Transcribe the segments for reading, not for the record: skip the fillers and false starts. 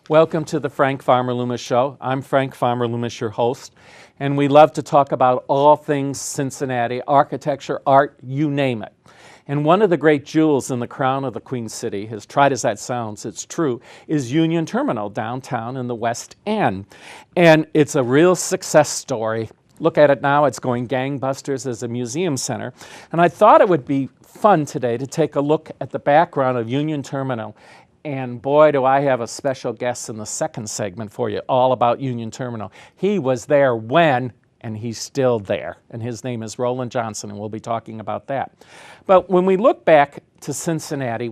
Welcome to the Frank Farmer Loomis Show. I'm Frank Farmer Loomis, your host, and we love to talk about all things Cincinnati, architecture, art, you name it. And one of the great jewels in the crown of the Queen City, as tried as that sounds, it's true, is Union Terminal downtown in the West End. And it's a real success story. Look at it now, it's going gangbusters as a museum center. And I thought it would be fun today to take a look at the background of Union Terminal. And boy, do I have a special guest in the second segment for you, all about Union Terminal. He was there when, and he's still there. And his name is Roland Johnson, and we'll be talking about that. But when we look back to Cincinnati,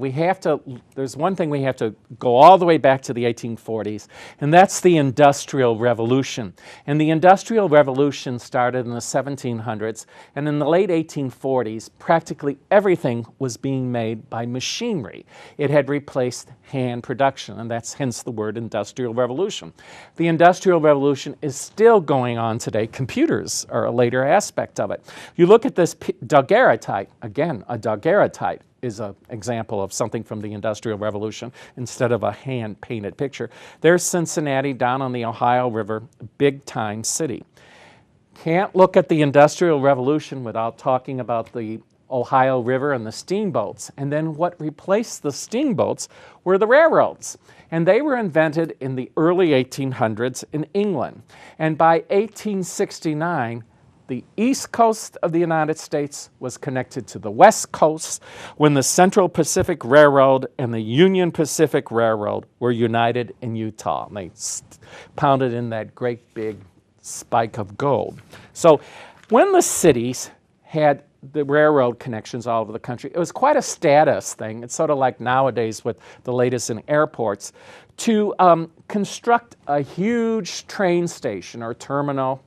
there's one thing we have to go all the way back to the 1840s, and that's the Industrial Revolution. And the Industrial Revolution started in the 1700s, and in the late 1840s, practically everything was being made by machinery. It had replaced hand production, and that's hence the word Industrial Revolution. The Industrial Revolution is still going on today. Computers are a later aspect of it. You look at this daguerreotype, again, a daguerreotype is an example of something from the Industrial Revolution instead of a hand-painted picture. There's Cincinnati down on the Ohio River, big-time city. Can't look at the Industrial Revolution without talking about the Ohio River and the steamboats. And then what replaced the steamboats were the railroads. And they were invented in the early 1800s in England. And by 1869, the east coast of the United States was connected to the west coast when the Central Pacific Railroad and the Union Pacific Railroad were united in Utah. And they pounded in that great big spike of gold. So when the cities had the railroad connections all over the country, it was quite a status thing. It's sort of like nowadays with the latest in airports, to construct a huge train station or terminal.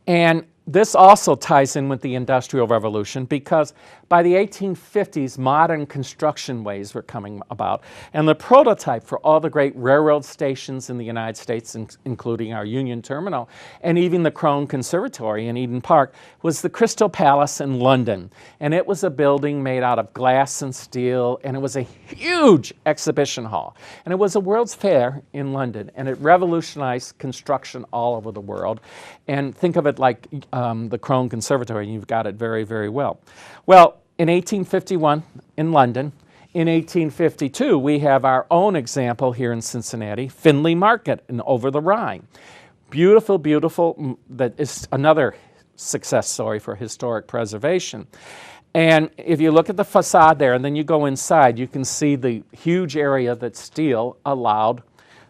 And this also ties in with the Industrial Revolution because by the 1850s, modern construction ways were coming about. And the prototype for all the great railroad stations in the United States, including our Union Terminal, and even the Crown Conservatory in Eden Park, was the Crystal Palace in London. And it was a building made out of glass and steel, and it was a huge exhibition hall. And it was a World's Fair in London, and it revolutionized construction all over the world. And think of it like the Crown Conservatory, and you've got it very, very well. Well, in 1851 in London, in 1852, we have our own example here in Cincinnati, Findlay Market and over the Rhine. Beautiful, beautiful, that is another success story for historic preservation. And if you look at the facade there and then you go inside, you can see the huge area that steel allowed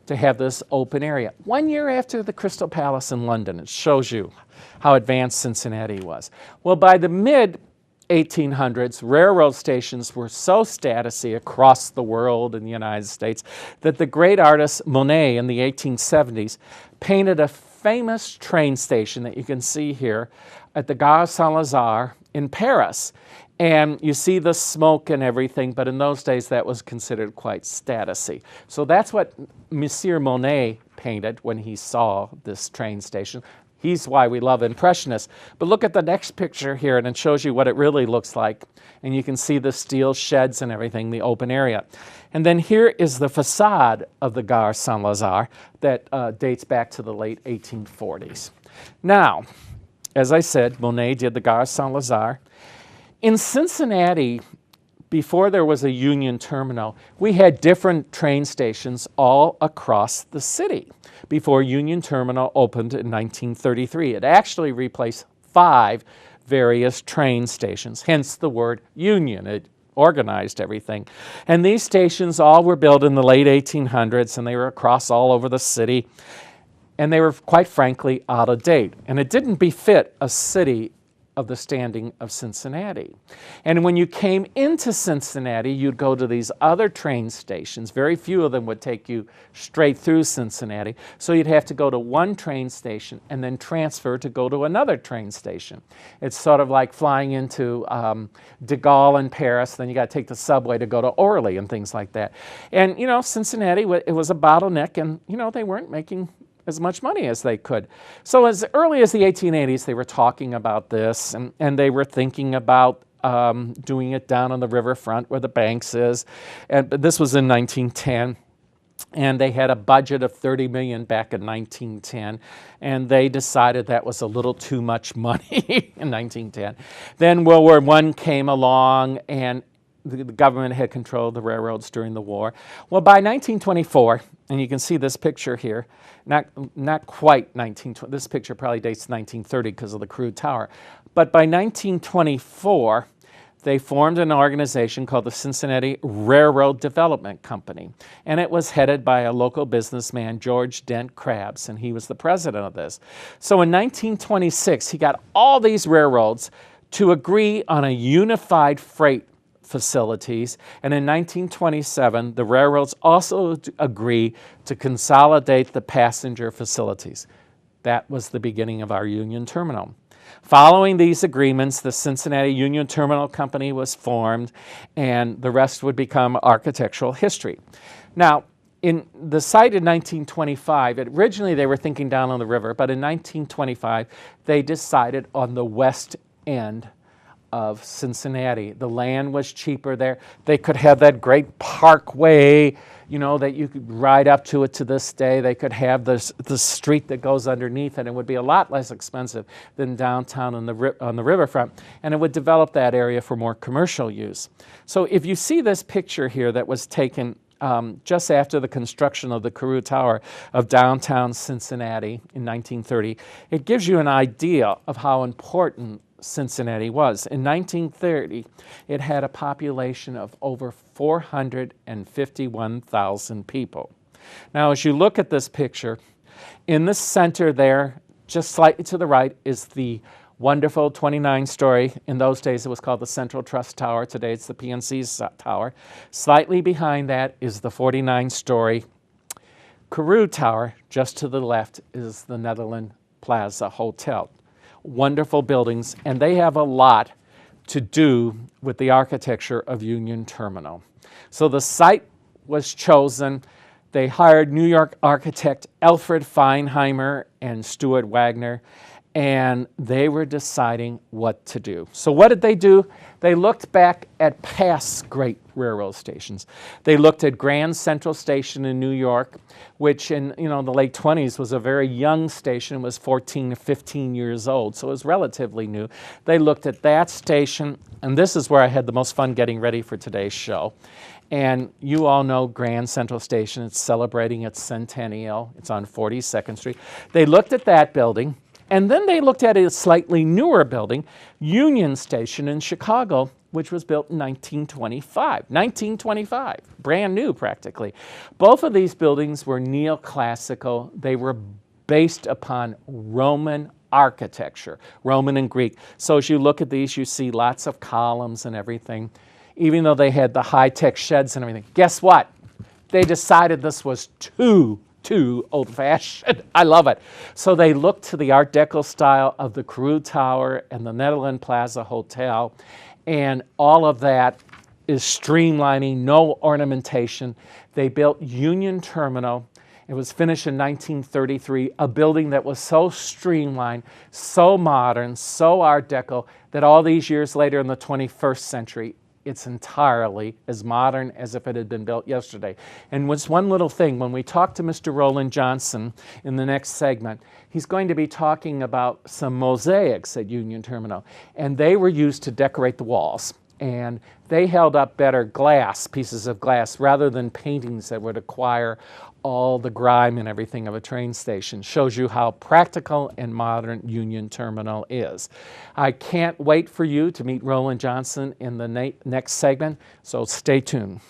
to have this open area. 1 year after the Crystal Palace in London, it shows you how advanced Cincinnati was. Well, by the mid-1800s, railroad stations were so statusy across the world in the United States that the great artist Monet in the 1870s painted a famous train station that you can see here at the Gare Saint-Lazare in Paris. And you see the smoke and everything, but in those days that was considered quite statusy. So that's what Monsieur Monet painted when he saw this train station. He's why we love Impressionists. But look at the next picture here, and it shows you what it really looks like. And you can see the steel sheds and everything, the open area. And then here is the facade of the Gare Saint-Lazare that dates back to the late 1840s. Now, as I said, Monet did the Gare Saint-Lazare. In Cincinnati, before there was a Union Terminal, we had different train stations all across the city before Union Terminal opened in 1933. It actually replaced 5 various train stations, hence the word Union. It organized everything. And these stations all were built in the late 1800s, and they were across all over the city. And they were, quite frankly, out of date. And it didn't befit a city of the standing of Cincinnati. And when you came into Cincinnati, you'd go to these other train stations. Very few of them would take you straight through Cincinnati. So you'd have to go to one train station and then transfer to go to another train station. It's sort of like flying into de Gaulle in Paris, then you got to take the subway to go to Orly and things like that. And, you know, Cincinnati, it was a bottleneck, and, you know, they weren't making as much money as they could. So as early as the 1880s, they were talking about this, and they were thinking about doing it down on the riverfront where the Banks is. And this was in 1910. and they had a budget of $30 million back in 1910, and they decided that was a little too much money in 1910. Then World War I came along, and the government had controlled the railroads during the war. Well, by 1924, and you can see this picture here, not quite 1920, this picture probably dates 1930 because of the crude tower, but by 1924, they formed an organization called the Cincinnati Railroad Development Company, and it was headed by a local businessman, George Dent Krabs, and he was the president of this. So in 1926, he got all these railroads to agree on a unified freight facilities, and in 1927, the railroads also agree to consolidate the passenger facilities. That was the beginning of our Union Terminal. Following these agreements, the Cincinnati Union Terminal Company was formed, and the rest would become architectural history. Now, in the site in 1925, originally they were thinking down on the river, but in 1925, they decided on the west end of Cincinnati. The land was cheaper there. They could have that great parkway, you know, that you could ride up to it to this day. They could have the street that goes underneath, and it would be a lot less expensive than downtown on the riverfront, and it would develop that area for more commercial use. So if you see this picture here that was taken just after the construction of the Carew Tower of downtown Cincinnati in 1930, it gives you an idea of how important Cincinnati was. In 1930, it had a population of over 451,000 people. Now, as you look at this picture, in the center there, just slightly to the right, is the wonderful 29-story, in those days it was called the Central Trust Tower, today it's the PNC's tower. Slightly behind that is the 49-story Carew Tower. Just to the left is the Netherland Plaza Hotel. Wonderful buildings, and they have a lot to do with the architecture of Union Terminal. So the site was chosen. They hired New York architect Alfred Feinheimer and Stuart Wagner, and they were deciding what to do. So what did they do? They looked back at past great railroad stations. They looked at Grand Central Station in New York, which in the late 20s was a very young station. It was 14 to 15 years old, so it was relatively new. They looked at that station, and this is where I had the most fun getting ready for today's show. And you all know Grand Central Station. It's celebrating its centennial. It's on 42nd Street. They looked at that building, and then they looked at a slightly newer building, Union Station in Chicago, which was built in 1925. 1925, brand new practically. Both of these buildings were neoclassical. They were based upon Roman architecture, Roman and Greek. So as you look at these, you see lots of columns and everything, even though they had the high-tech sheds and everything. Guess what? They decided this was too old-fashioned. I love it. So they looked to the Art Deco style of the Carew Tower and the Netherland Plaza Hotel, and all of that is streamlining, no ornamentation. They built Union Terminal. It was finished in 1933, a building that was so streamlined, so modern, so Art Deco, that all these years later in the 21st century, it's entirely as modern as if it had been built yesterday. And what's one little thing, when we talk to Mr. Roland Johnson in the next segment, he's going to be talking about some mosaics at Union Terminal, and they were used to decorate the walls. And they held up better pieces of glass, rather than paintings that would acquire all the grime and everything of a train station. Shows you how practical and modern Union Terminal is. I can't wait for you to meet Roland Johnson in the next segment, so stay tuned.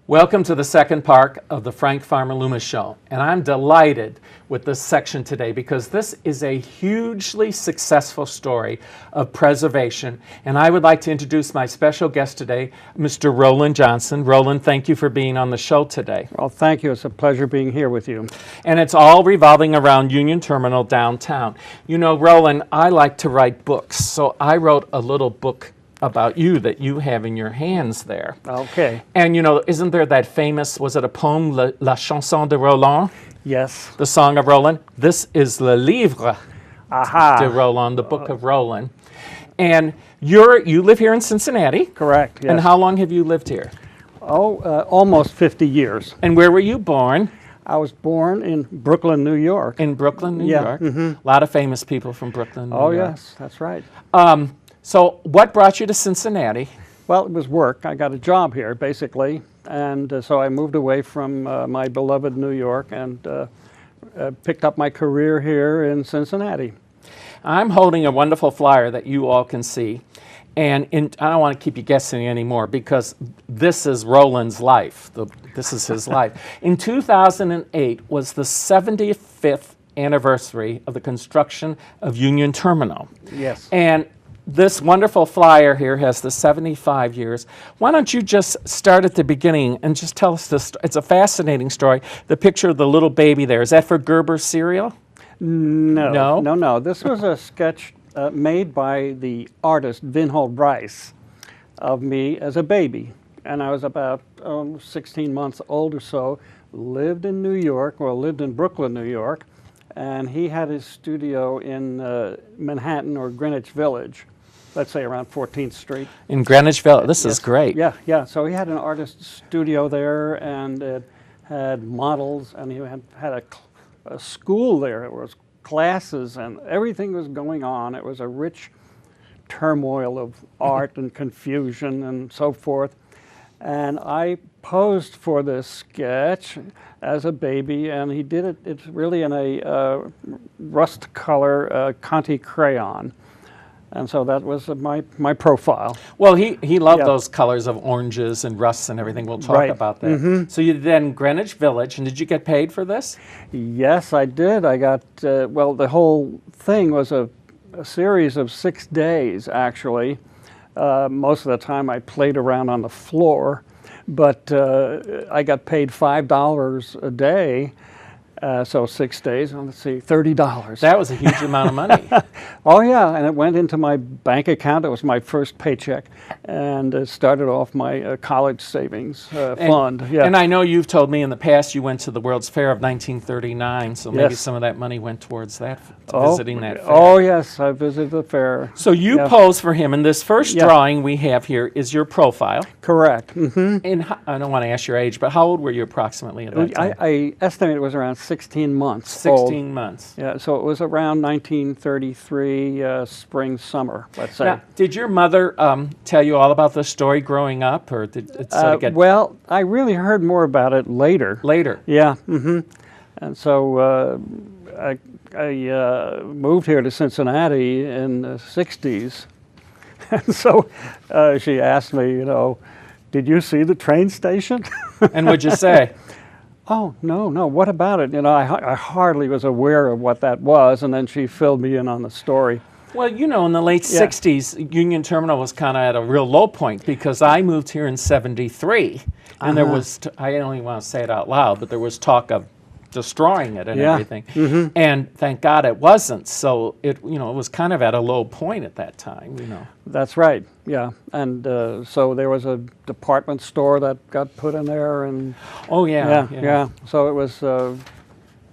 Welcome to the second part of the Frank Farmer Loomis Show, and I'm delighted with this section today because this is a hugely successful story of preservation, and I would like to introduce my special guest today, Mr. Roland Johnson. Roland, thank you for being on the show today. Well, thank you. It's a pleasure being here with you. And it's all revolving around Union Terminal downtown. You know, Roland, I like to write books, so I wrote a little book about you that you have in your hands there. Okay. And you know, isn't there that famous, was it a poem, La Chanson de Roland? Yes. The Song of Roland? This is Le Livre Aha. de Roland, the Book of Roland. And you live here in Cincinnati. Correct, yes. And how long have you lived here? Almost 50 years. And where were you born? I was born in Brooklyn, New York. In Brooklyn, New Yeah, York. A lot of famous people from Brooklyn, New Oh, York. yes, that's right. So what brought you to Cincinnati? Well, it was work. I got a job here, basically. And so I moved away from my beloved New York and picked up my career here in Cincinnati. I'm holding a wonderful flyer that you all can see. And I don't want to keep you guessing anymore because this is Roland's life. This is his life. In 2008 was the 75th anniversary of the construction of Union Terminal. Yes. And this wonderful flyer here has the 75 years. Why don't you just start at the beginning and just tell us this? It's a fascinating story. The picture of the little baby there, is that for Gerber cereal? No. No. This was a sketch made by the artist Vinhold Rice of me as a baby. And I was about 16 months old or so, lived in Brooklyn, New York, and he had his studio in Manhattan or Greenwich Village, let's say around 14th Street. In Greenwich Village. This is great. Yeah. So he had an artist studio there, and it had models, and he had a school there. It was classes, and everything was going on. It was a rich turmoil of art and confusion and so forth. And I posed for this sketch as a baby, and he did it. It's really in a rust color Conte crayon. And so that was my profile. Well, he loved those colors of oranges and rusts and everything. We'll talk about that. So you did that in Greenwich Village, and did you get paid for this? Yes, I did. I got, the whole thing was a series of 6 days, actually. Most of the time I played around on the floor, but I got paid $5 a day. So 6 days, let's see, $30. That was a huge amount of money. Oh yeah, and it went into my bank account. It was my first paycheck, and it started off my college savings fund. Yeah. And I know you've told me in the past you went to the World's Fair of 1939, so maybe Yes. some of that money went towards that, visiting that fair. Oh yes, I visited the fair. So you posed for him, and this first drawing we have here is your profile. Correct. Mm-hmm. And I don't want to ask your age, but how old were you approximately at that time? I estimate it was around 16 months 16 months. Yeah, so it was around 1933, spring, summer, let's say. Now, did your mother tell you all about the story growing up, or did it sort of get... Well, I really heard more about it later. Later? Yeah, And so I moved here to Cincinnati in the 60s. And so she asked me, did you see the train station? And what'd you say? Oh, no, what about it? I hardly was aware of what that was, and then she filled me in on the story. Well, in the late 60s, Union Terminal was kind of at a real low point because I moved here in 73, and there was, I don't even want to say it out loud, but there was talk of destroying it and everything. And thank God it wasn't. So it was kind of at a low point at that time, That's right, yeah. And so there was a department store that got put in there, and Oh, yeah. So it was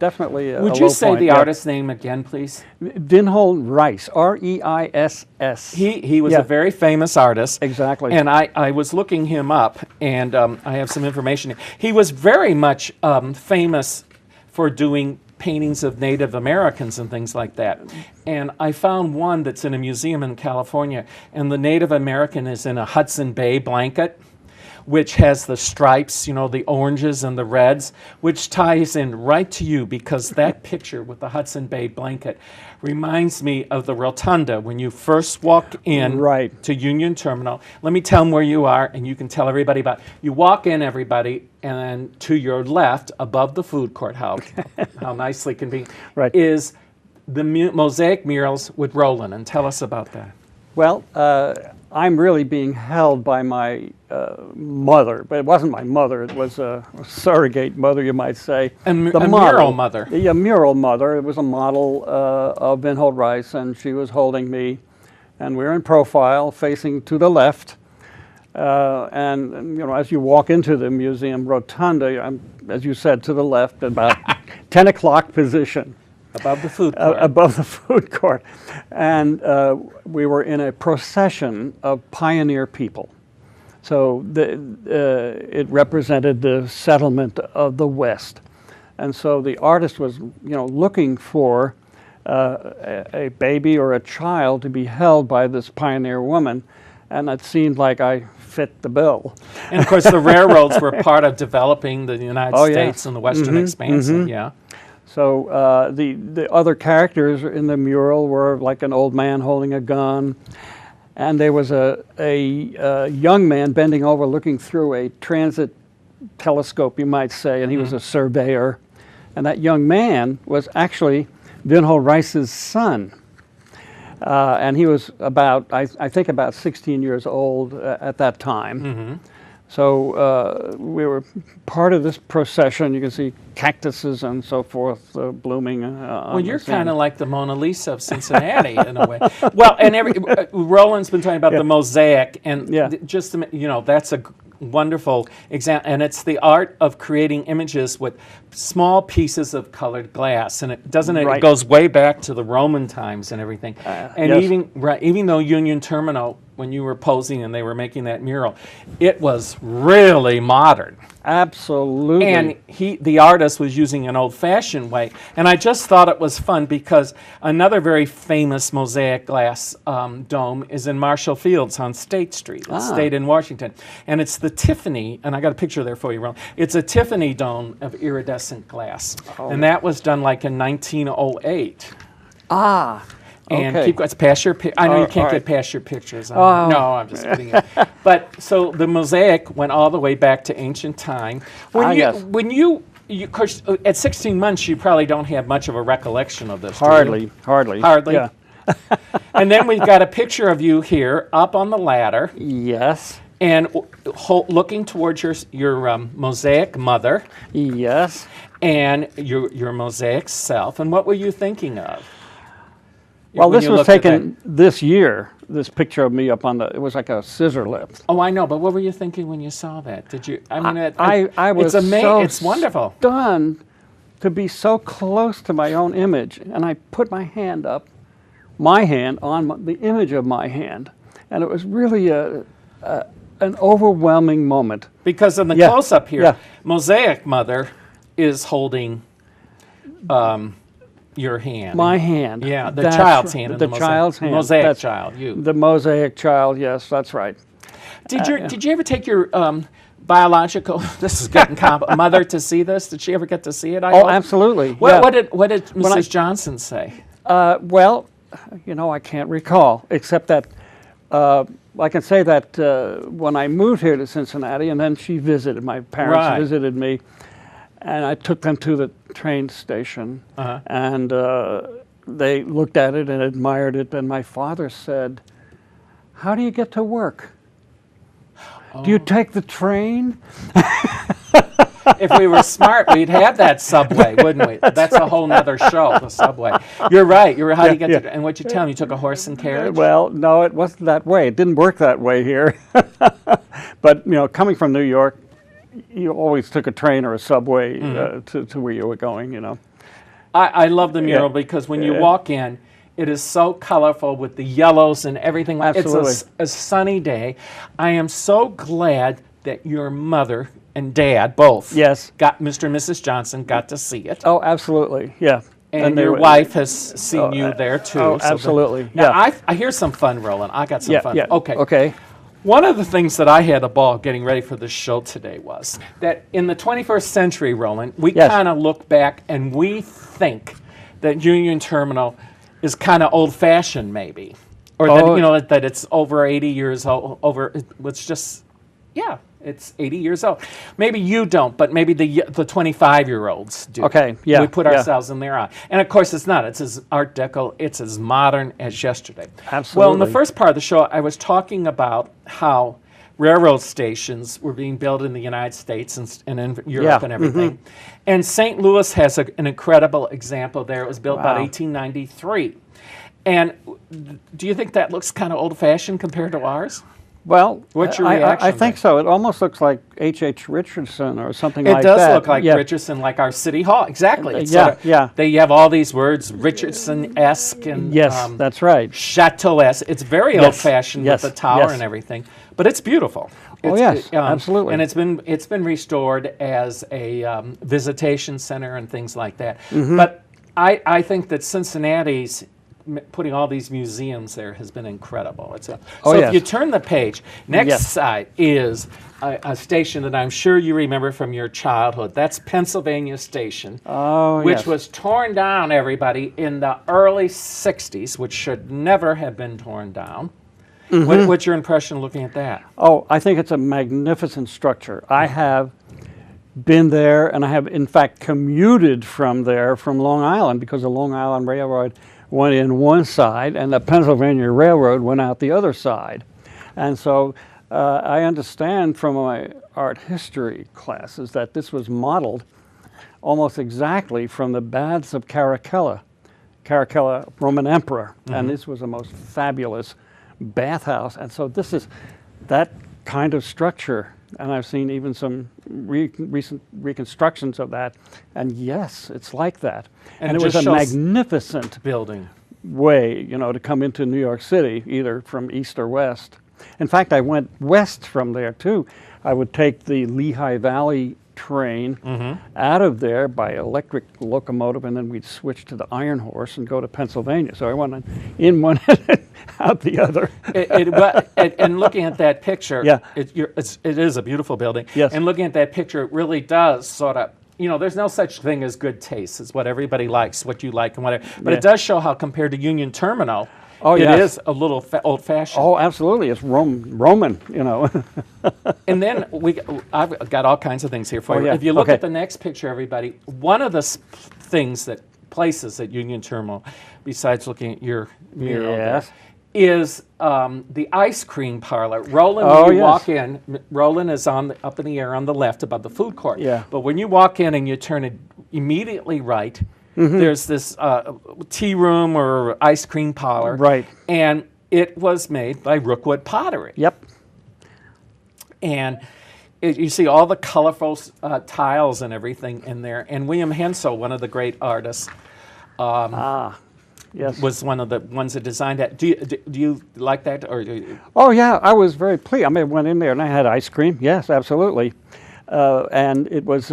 definitely a Would low you say point, the yeah. artist's name again, please? Vinhold Rice, R-E-I-S-S. He was a very famous artist. Exactly. And I was looking him up, and I have some information. He was very much famous for doing paintings of Native Americans and things like that. And I found one that's in a museum in California, and the Native American is in a Hudson Bay blanket, which has the stripes, the oranges and the reds, which ties in right to you because that picture with the Hudson Bay blanket reminds me of the rotunda when you first walk in to Union Terminal. Let me tell them where you are, and you can tell everybody about it. You walk in, everybody, and then to your left, above the food court, how nicely convenient, is the mosaic murals with Roland. And tell us about that. Well, I'm really being held by my mother, but it wasn't my mother. It was a surrogate mother, you might say. The mural mother. Yeah, mural mother. It was a model of Vinhold Rice, and she was holding me, and we were in profile, facing to the left. And as you walk into the museum rotunda, I'm, as you said, to the left, about 10 o'clock position. Above the food court. above the food court. And we were in a procession of pioneer people. So it represented the settlement of the West. And so the artist was, looking for a baby or a child to be held by this pioneer woman, and it seemed like I fit the bill. And of course, the railroads were part of developing the United States and the Western expansion. Yeah. So the other characters in the mural were like an old man holding a gun, and there was a young man bending over looking through a transit telescope, you might say, and he was a surveyor. And that young man was actually Vinhold Rice's son. And he was about, I think about 16 years old at that time. So we were part of this procession. You can see cactuses and so forth blooming. Well, you're kind of like the Mona Lisa of Cincinnati in a way. Well, and Roland's been talking about the mosaic, and just that's a wonderful example. And it's the art of creating images with small pieces of colored glass, and it doesn't. It goes way back to the Roman times and everything. And even though Union Terminal, when you were posing and they were making that mural, it was really modern. Absolutely. And the artist was using an old-fashioned way. And I just thought it was fun because another very famous mosaic glass dome is in Marshall Fields on State Street, State in Washington. And it's the Tiffany, and I got a picture there for you, Ron. It's a Tiffany dome of iridescent glass. And that was done like in 1908. And keep going. It's past your. I know you can't get past your pictures. No, I'm just kidding. But so the mosaic went all the way back to ancient time. When you, of course, at 16 months, you probably don't have much of a recollection of this. Hardly. Yeah. And then we've got a picture of you here up on the ladder. Yes. And looking towards your mosaic mother. Yes. And your mosaic self. And what were you thinking of? Well, this was taken this year, this picture of me up on it was like a scissor lift. Oh, I know, but what were you thinking when you saw that? Did you, I was it's wonderful. Stunned to be so close to my own image, and I put my hand up, on the image of my hand, and it was really an overwhelming moment. Because in the close-up here, Mosaic Mother is holding your hand. My hand. Yeah, the child's hand. The child's hand. Mosaic child, you. The mosaic child, yes, that's right. Did you ever take your biological, this is getting mother to see this? Did she ever get to see it? Absolutely. What did Mrs. Johnson say? Well, I can't recall, except that I can say that when I moved here to Cincinnati, and then she visited, my parents visited me, and I took them to the train station, and they looked at it and admired it, and my father said, "How do you get to work? Do you take the train?" If we were smart, we'd have that subway, wouldn't we? That's a whole nother show, the subway. You're right. How do you get to, and what'd you tell him? You took a horse and carriage? Well, no, it wasn't that way. It didn't work that way here. But, coming from New York, you always took a train or a subway to where you were going, I love the mural because when you walk in, it is so colorful with the yellows and everything. Absolutely. It's a sunny day. I am so glad that your mother and dad both got Mr. and Mrs. Johnson got to see it. Oh, absolutely, yeah. And your wife has seen you there too. Oh, absolutely. Now I hear some fun, Roland. I got some fun. Yeah. Okay. One of the things that I had a ball getting ready for this show today was that in the 21st century, Roland, we kind of look back and we think that Union Terminal is kind of old-fashioned, maybe, or that that it's over 80 years old. It's just it's 80 years old. Maybe you don't, but maybe the 25-year-olds do. Okay, yeah. We put ourselves in their eye. And of course it's not. It's as Art Deco. It's as modern as yesterday. Absolutely. Well, in the first part of the show, I was talking about how railroad stations were being built in the United States and in Europe and everything. And St. Louis has an incredible example there. It was built about 1893. And do you think that looks kind of old-fashioned compared to ours? Well, What's your I reaction think there? so. It almost looks like H.H. Richardson or something It like does that. look like Yeah. Richardson, like our city hall. Exactly. It's Yeah, sort of- yeah. They have all these words, Richardson-esque and Yes, that's right. Chateau-esque. It's very Yes, old-fashioned yes, with the tower yes. and everything, but it's beautiful. Oh, It's, yes, absolutely. And it's been restored as a visitation center and things like that. Mm-hmm. But I think that Cincinnati's putting all these museums there has been incredible. So yes. if you turn the page, next Yes. side is a station that I'm sure you remember from your childhood. That's Pennsylvania Station, which yes. was torn down, everybody, in the early 60s, which should never have been torn down. What's your impression looking at that? Oh, I think it's a magnificent structure. I have been there, and I have, in fact, commuted from there from Long Island, because the Long Island Railroad went in one side, and the Pennsylvania Railroad went out the other side. And so I understand from my art history classes that this was modeled almost exactly from the baths of Caracalla, Roman emperor, and this was the most fabulous bathhouse. And so this is that kind of structure, and I've seen even some recent reconstructions of that, and yes, it's like that. And it was just a shows magnificent building. way, to come into New York City, either from east or west. In fact, I went west from there too. I would take the Lehigh Valley train out of there by electric locomotive, and then we'd switch to the Iron Horse and go to Pennsylvania. So I went in one and out the other. And looking at that picture, Yeah. it is a beautiful building. Yes. And looking at that picture, it really does sort of, there's no such thing as good taste. It's what everybody likes, what you like and whatever. But Yeah. it does show how compared to Union Terminal, Oh, it yes. is a little old-fashioned. Oh, absolutely. It's Roman, And then I've got all kinds of things here for Oh, you. yeah. If you look Okay. at the next picture, everybody, one of the places at Union Terminal, besides looking at your mural there, Yes. is the ice cream parlor. Roland, Oh, when you yes. walk in, Roland is up in the air on the left above the food court. Yeah. But when you walk in and you turn it immediately right, there's this tea room or ice cream parlor. Right. And it was made by Rookwood Pottery. Yep. And you see all the colorful tiles and everything in there. And William Hensel, one of the great artists, Yes. was one of the ones that designed that. Do you like that? Or Oh, yeah, I was very pleased. I mean, I went in there and I had ice cream. Yes, absolutely. And it was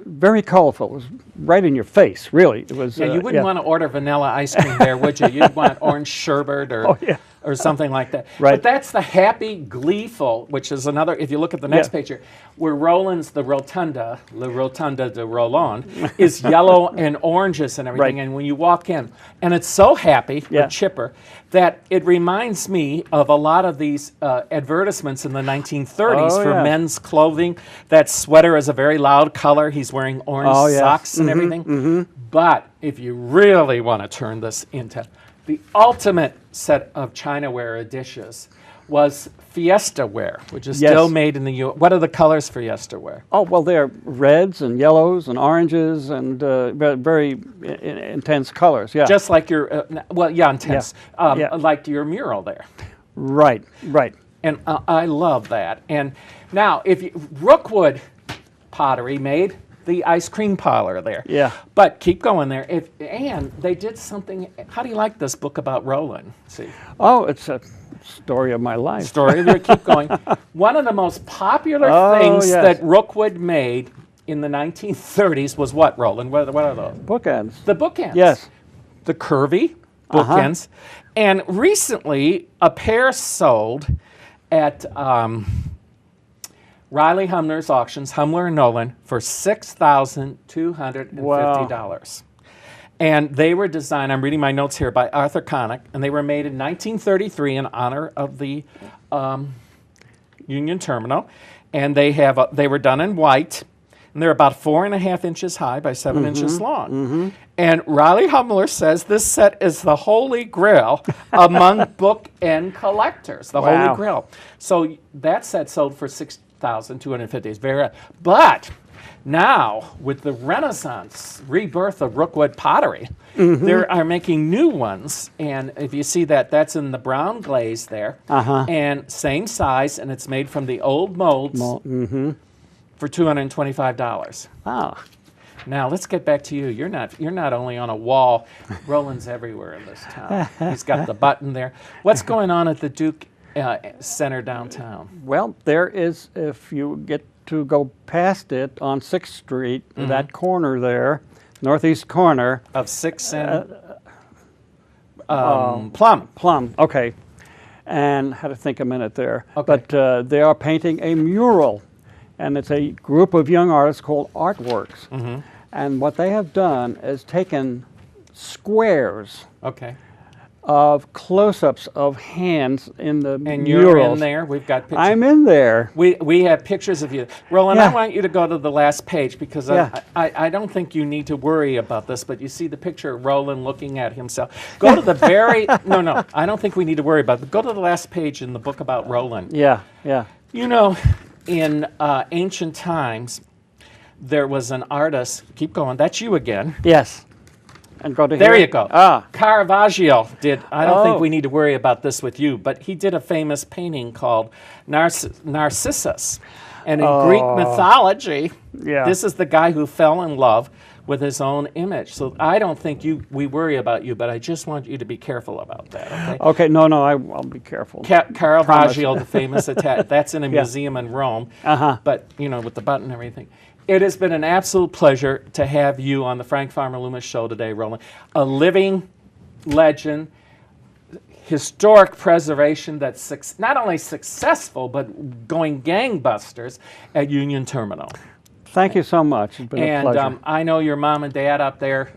very colorful. It was right in your face, really. It was. you wouldn't want to order vanilla ice cream there, would you? You'd want orange sherbet or, Oh, yeah. or something like that. Right. But that's the happy, gleeful, which is another, if you look at the next Yeah. picture, where Roland's, the Rotunda, Le Rotunda de Roland, is yellow and oranges and everything. Right. And when you walk in, and it's so happy, Yeah. or chipper, that it reminds me of a lot of these advertisements in the 1930s Oh, for yeah. men's clothing. That sweater is a very loud color. He's wearing orange Oh, yes. socks and everything. But if you really want to turn this into the ultimate set of Chinaware dishes, was Fiesta ware, which is Yes. still made in the U.S. What are the colors for Fiesta ware? Oh, well, they're reds and yellows and oranges and very intense colors. Yeah. Just like your, intense, Yeah. like your mural there. Right. Right. And I love that. And now, Rookwood Pottery made the ice cream parlor there. Yeah. But keep going there. And they did something. How do you like this book about Roland? See, Oh, it's a story of my life. story there. Keep going. One of the most popular things yes. that Rookwood made in the 1930s was what, Roland? What are those? Bookends. The bookends. Yes. The curvy bookends. And recently, a pair sold at Riley Humler's auctions, Humler and Nolan, for $6,250. And they were designed, I'm reading my notes here, by Arthur Connick, and they were made in 1933 in honor of the Union Terminal. And they were done in white, and they're about 4.5 inches high by 7 inches long. And Riley Humler says this set is the holy grail among bookend collectors, the Wow. holy grail. So that set sold for $6,250. It's very, but Now, with the Renaissance rebirth of Rookwood pottery, they are making new ones. And if you see that, that's in the brown glaze there. And same size, and it's made from the old molds for $225. Ah. Now, let's get back to you. You're not only on a wall, Roland's everywhere in this town. He's got the button there. What's going on at the Duke Center downtown? Well, there is, if you get to go past it on 6th Street, that corner there, northeast corner. Of 6th and Plum. Plum, okay. And had to think a minute there. Okay. But they are painting a mural, and it's a group of young artists called Artworks. And what they have done is taken squares Okay. of close-ups of hands in the And murals. you're in there. We've got pictures. I'm in there. We have pictures of you. Roland, Yeah. I want you to go to the last page because Yeah. I don't think you need to worry about this, but you see the picture of Roland looking at himself. Go to the very, no, I don't think we need to worry about it. Go to the last page in the book about Roland. Yeah, yeah. You know, in ancient times, there was an artist, keep going, that's you again. Yes. And go to There here. you go. Ah. Caravaggio did, I don't think Oh. we need to worry about this with you, but he did a famous painting called Narcissus. And in Greek mythology, Yeah. this is the guy who fell in love with his own image. So I don't think we worry about you, but I just want you to be careful about that, okay? Okay, no, I'll be careful. Caravaggio, the famous attack, that's in a museum in Rome, Uh-huh. but, you know, with the button and everything. It has been an absolute pleasure to have you on the Frank Farmer Loomis Show today, Roland. A living legend, historic preservation that's not only successful, but going gangbusters at Union Terminal. Thank you so much. It's been a pleasure. And I know your mom and dad up there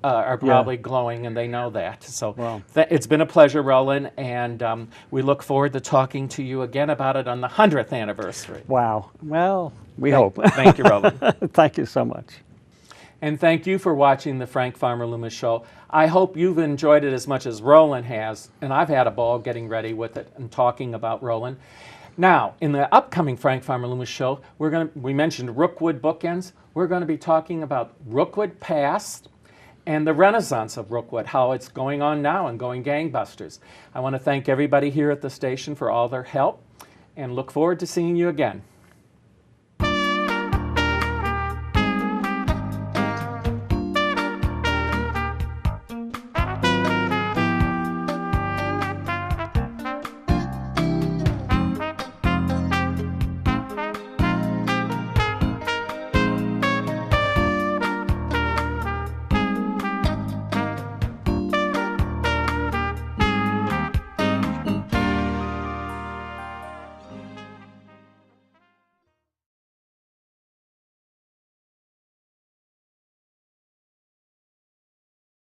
are probably glowing, and they know that. So Well. it's been a pleasure, Roland, and we look forward to talking to you again about it on the 100th anniversary. Wow. Well, we hope. Thank you, Roland. Thank you so much. And thank you for watching the Frank Farmer Loomis Show. I hope you've enjoyed it as much as Roland has, and I've had a ball getting ready with it and talking about Roland. Now, in the upcoming Frank Farmer Loomis Show, we mentioned Rookwood bookends. We're going to be talking about Rookwood past and the Renaissance of Rookwood, how it's going on now and going gangbusters. I want to thank everybody here at the station for all their help and look forward to seeing you again.